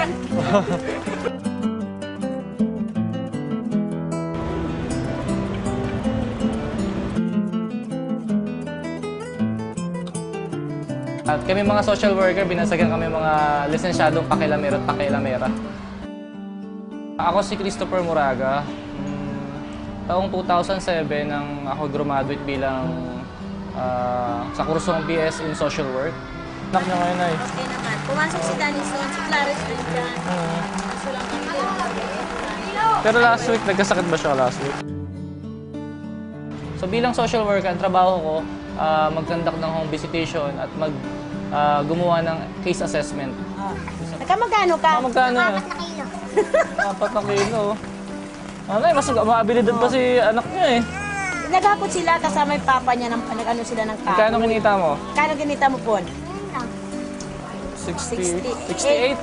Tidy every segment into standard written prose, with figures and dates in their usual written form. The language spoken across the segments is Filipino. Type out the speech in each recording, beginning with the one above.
yan. At kami mga social worker, binasagan kami mga lisensyadong pakilamero at pakilamera. Ako si Christopher Moraga. Taong 2007 nang ako graduate bilang sa kursong BS in Social Work. Anak niya ngayon ay. Okay naman. Pumasok si Danison, si Clarice rin dyan. Kaso lang kami din. Pero last week, nagkasakit ba siya last week? So bilang social worker, ang trabaho ko, mag-conduct ng home visitation at gumawa ng case assessment. Nagkamagkano ka? Magkano? 4 na kilo. Ano eh, mas maabilidad pa si anak niya eh. Nagakot sila kasama yung papa niya, nag-ano sila ng kahoy. Magkano kinita mo? Kano kinita mo po? 68.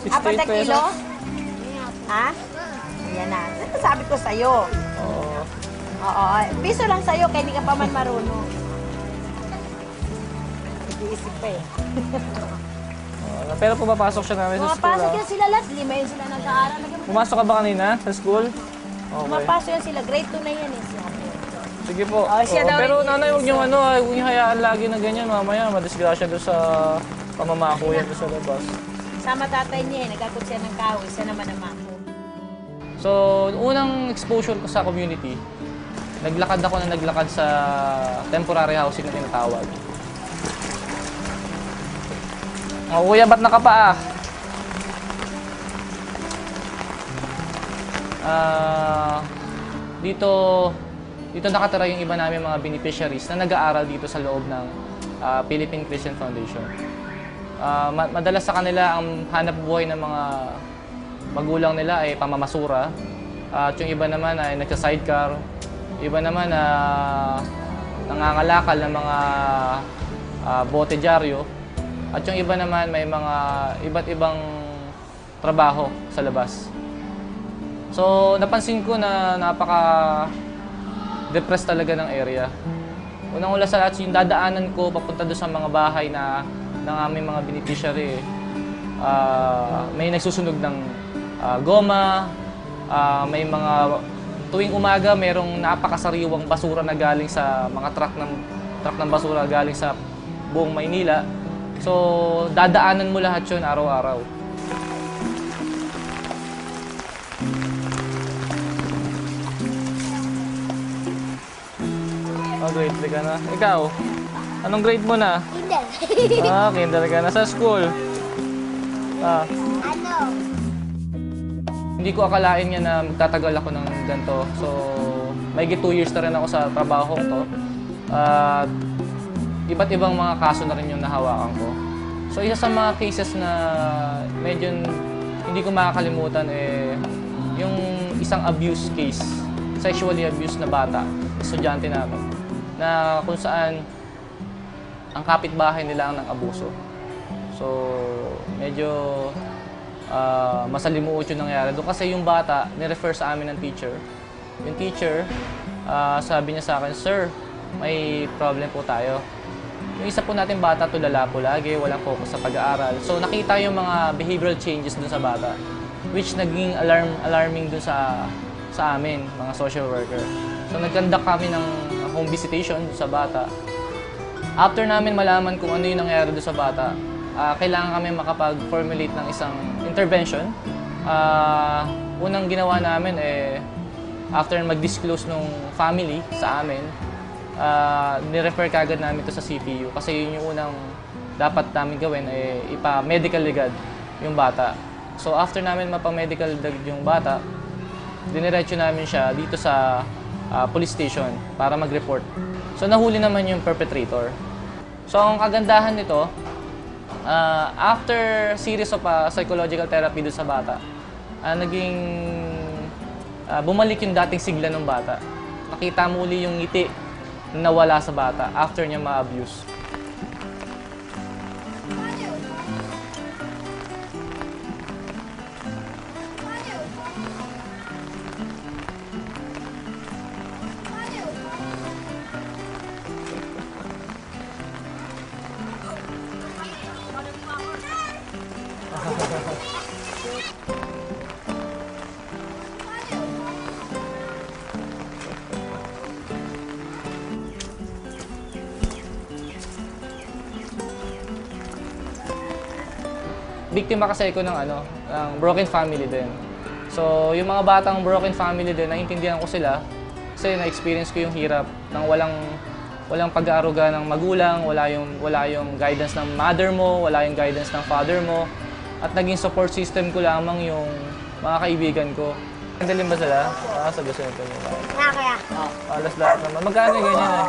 4 na kilo? Ha? Yan na. Sabi ko sa'yo. Oo. Oo. Piso lang sa'yo, kaya hindi ka pa man marunong. Nag-iisip pa eh. Pero pumapasok siya namin sa school. Pumapasok yan sila lahat. 5 yun sila nag-aaral. Pumasok ka ba kanina sa school? Okay. Pumapasok yan sila. Grade 2 na yan eh. Sige po. Siya daw Pero rin nanay, huwag niyong hayaan lagi na ganyan. Mamaya, madisgrasya doon sa pamamako yan doon sa labas. Sama tatay niya eh. Nagakot siya ng kahoy. Siya naman ang mako. So, unang exposure ko sa community, naglakad sa temporary housing na tinatawag. Oh, kuya, ba't nakapaa? Dito nakatira yung iba namin mga beneficiaries na nag-aaral dito sa loob ng Philippine Christian Foundation. Madalas sa kanila ang hanap buhay ng mga magulang nila ay pamamasura. At yung iba naman ay nagsa-sidecar. Iba naman na nangangalakal ng mga bote dyaryo. At yung iba naman may mga iba't ibang trabaho sa labas. So napansin ko na napaka-depressed talaga ng area. Unang-una sa lahat, yung dadaanan ko papunta doon sa mga bahay ng aming mga beneficiary. May nagsusunog ng goma, may mga tuwing umaga mayroong napakasariwang basura na galing sa mga truck ng basura galing sa buong Maynila. So, dadaanan mo lahat yun araw-araw. Oh, grade 3 ka na. Ikaw, anong grade mo na? Kinder. Kinder ka na sa school. Ano? Hindi ko akalain niya na magtatagal ako ng ganito. So, mahigit 2 years na rin ako sa trabaho ko. At iba't ibang mga kaso na rin yung nahawakan ko. So, isa sa mga cases na medyo hindi ko makakalimutan yung isang abuse case, sexually abused na bata, estudyante namin, na kung saan ang kapitbahay nila ang nang-abuso. So, medyo masalimuot yung nangyari doon kasi yung bata, nirefer sa amin ng teacher. Yung teacher, sabi niya sa akin, "Sir, may problem po tayo." Yung isa po natin bata, tulala po lagi, walang focus sa pag-aaral. So nakita yung mga behavioral changes dun sa bata, which naging alarming dun sa amin, mga social worker. So nag-conduct kami ng home visitation dun sa bata. After namin malaman kung ano yung nangyari dun sa bata, kailangan kami makapag-formulate ng isang intervention. Unang ginawa namin after mag-disclose nung family sa amin, nirefer kagad namin ito sa CPU kasi yun yung unang dapat namin gawin ipa-medical legad yung bata. So after namin mapa-medical legad yung bata, diniretso namin siya dito sa police station para mag-report. So nahuli naman yung perpetrator. So ang kagandahan nito, after series of psychological therapy doon sa bata, bumalik yung dating sigla ng bata. Nakita muli yung ngiti na nawala sa bata after niya ma-abuse. Biktima kasi ako ng ng broken family din. So, yung mga batang broken family din, naiintindihan ko sila kasi na-experience ko yung hirap ng walang pag-aaruga ng magulang, wala yung guidance ng mother mo, wala yung guidance ng father mo. At naging support system ko lamang yung mga kaibigan ko. Handalin ba sila? Sa gusto nito nyo. Kaya. Alas lahat naman. Magkano yung ganyan eh?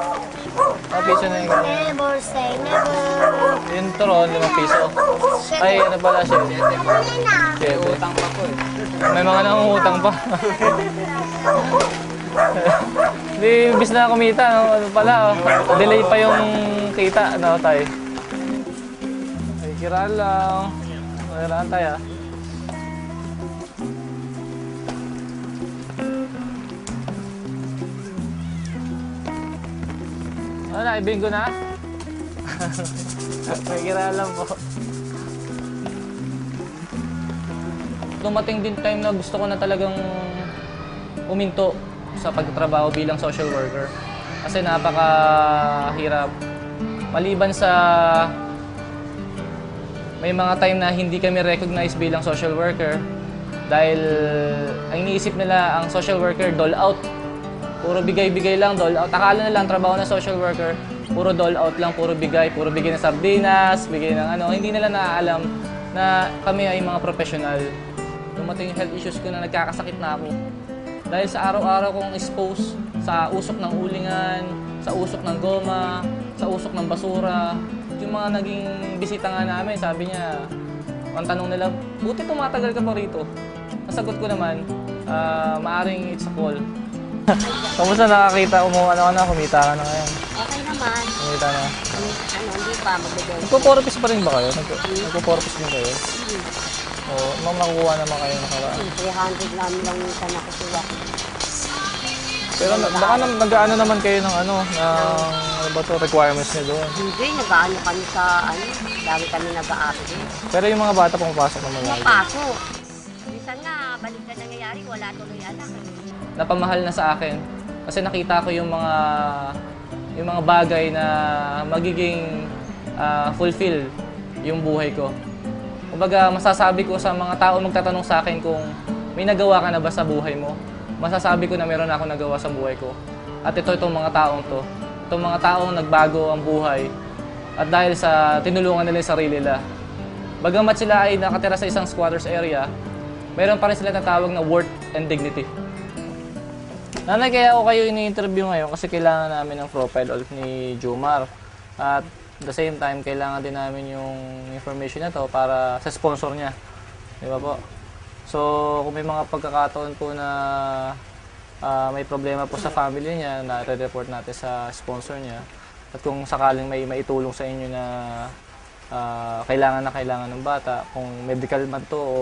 Piso na yung ganyan. Never say never. Yung turon, 5 piso. Ay, ano pala siya? Siyete. Utang pa po eh. May mga nangungutang pa. Hindi, imbis na kumita, no? Ano pala, delay pa yung kita, no, tayo. Ay, kiraan lang. Kiraan tayo, ah. Ano na, ibingo na? May kiraan lang po. Dumating din time na gusto ko na talagang uminto sa pagtatrabaho bilang social worker. Kasi napakahirap. Maliban sa may mga time na hindi kami recognized bilang social worker dahil ang iniisip nila ang social worker dole out. Puro bigay-bigay lang, dole out. Akala nila ang trabaho ng social worker, puro dole out lang, puro bigay ng sardinas, bigay ng ano. Hindi nila naaalam na kami ay mga professional. Dumating yung health issues ko na nagkakasakit na ako. Dahil sa araw-araw kong expose sa usok ng ulingan, sa usok ng goma, sa usok ng basura. Yung mga naging bisita nga namin, sabi niya, ang tanong nila, buti tumatagal ka pa rito. Nasagot ko naman, maaring it's a call. Kamusta nakakita? Kumita ka na ngayon? Okay naman. Kumita na. Hindi pa magbibigay. Nagpo-porpoise pa rin ba kayo? Nagpo-porpoise din kayo? Oo, nakukuha naman kayo nakaraan. 300 namin lang minsan nakukuha. Pero baka nag-ano naman kayo ng ano ba to, requirements niyo doon? Hindi, nag-ano kami sa lagi kami nag-a-apply. Pero yung mga bata pumapasok naman lagi. Pasok. Minsan nga, balik na nangyayari, wala tuloy anak. Napamahal na sa akin kasi nakita ko yung mga bagay na magiging fulfill yung buhay ko. Kumbaga, masasabi ko sa mga tao magtatanong sa akin kung may nagawa ka na ba sa buhay mo. Masasabi ko na meron ako nagawa sa buhay ko. At itong mga taong to. Itong mga taong nagbago ang buhay. At dahil sa tinulungan nila yung sarili nila. Bagamat sila ay nakatira sa isang squatters area, meron pa rin sila natawag na worth and dignity. Nanay, kaya ako kayo ini-interview ngayon kasi kailangan namin ng profile ni Jomar. At the same time, kailangan din namin yung information na to para sa sponsor niya. Di ba po? So, kung may mga pagkakataon po na may problema po sa family niya, na-report natin sa sponsor niya. At kung sakaling may maitulong sa inyo na kailangan ng bata, kung medical man to o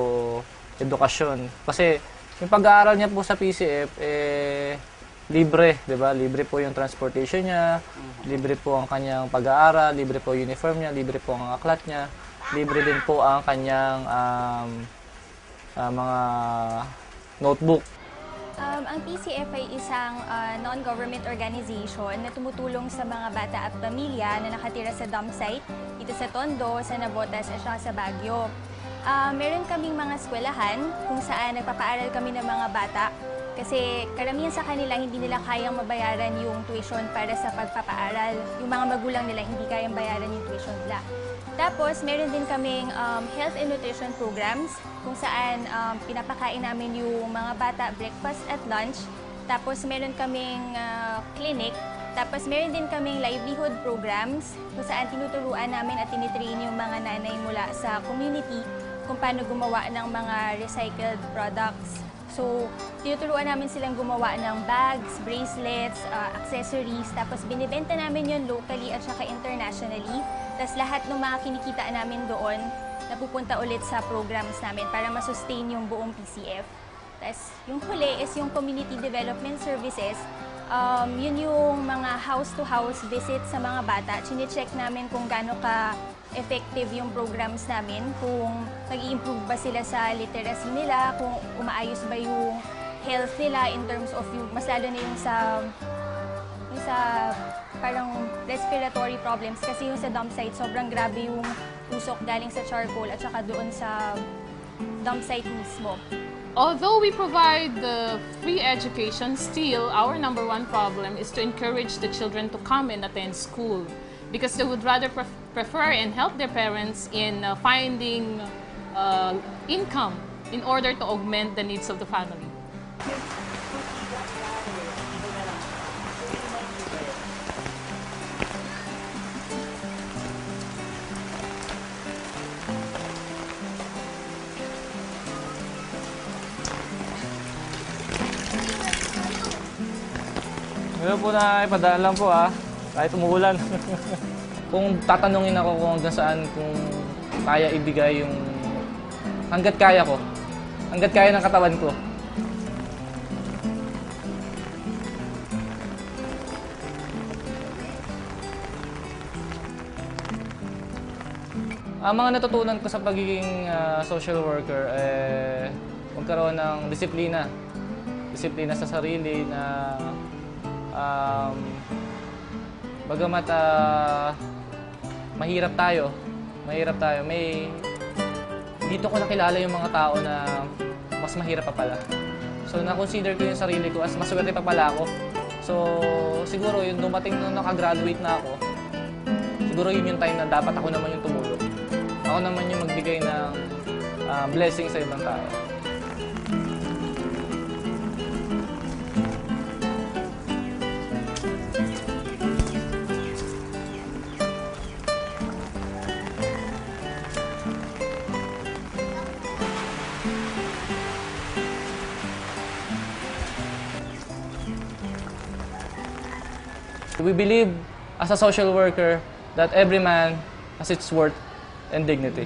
edukasyon. Kasi yung pag-aaral niya po sa PCF, libre, di ba? Libre po yung transportation niya, libre po ang kanyang pag-aaral, libre po yung uniform niya, libre po ang aklat niya, libre din po ang kanyang mga notebook. Ang PCF ay isang non-government organization na tumutulong sa mga bata at pamilya na nakatira sa dump site dito sa Tondo, sa Navotas at saka sa Baguio. Meron kaming mga eskwelahan kung saan nagpapaaral kami ng mga bata kasi karamihan sa kanila hindi nila kayang mabayaran yung tuition para sa pagpapaaral. Yung mga magulang nila hindi kayang bayaran yung tuition nila. Tapos meron din kaming health and nutrition programs kung saan pinapakain namin yung mga bata breakfast at lunch. Tapos meron kaming clinic. Tapos meron din kaming livelihood programs kung saan tinuturuan namin at tinitrain yung mga nanay mula sa community kung paano gumawa ng mga recycled products. So, tinuturuan namin silang gumawa ng bags, bracelets, accessories, tapos binibenta namin yun locally at saka internationally. Tapos lahat ng mga kinikita namin doon, napupunta ulit sa programs namin para masustain yung buong PCF. Tapos yung huli is yung community development services. Yun yung mga house-to-house visit sa mga bata. Chine-check namin kung gaano effective yung programs namin, kung nag-i-improve ba sila sa literacy nila, kung umaayos ba yung health nila in terms of yung, mas lalo na yung sa parang respiratory problems. Kasi yung sa dump site, sobrang grabe yung usok galing sa charcoal at saka doon sa dump site mismo. Although we provide the free education, still our number one problem is to encourage the children to come and attend school because they would rather prefer and help their parents in finding income in order to augment the needs of the family. Ngayon po na ipadaan lang po kahit umuulan. Kung tatanungin ako kung hanggang saan kung kaya ibigay yung hanggat kaya ko, hanggat kaya ng katawan ko. Ang mga natutunan ko sa pagiging social worker magkaroon ng disiplina. Disiplina sa sarili na bagamat mahirap tayo, dito ko nakilala yung mga tao na mas mahirap pa pala. So na-consider ko yung sarili ko as maswerte pa pala ako. So siguro yung dumating nung nakagraduate na ako, siguro yun yung time na dapat ako naman yung tumulong. Ako naman yung magbigay ng blessing sa ibang tao. We believe, as a social worker, that every man has its worth and dignity.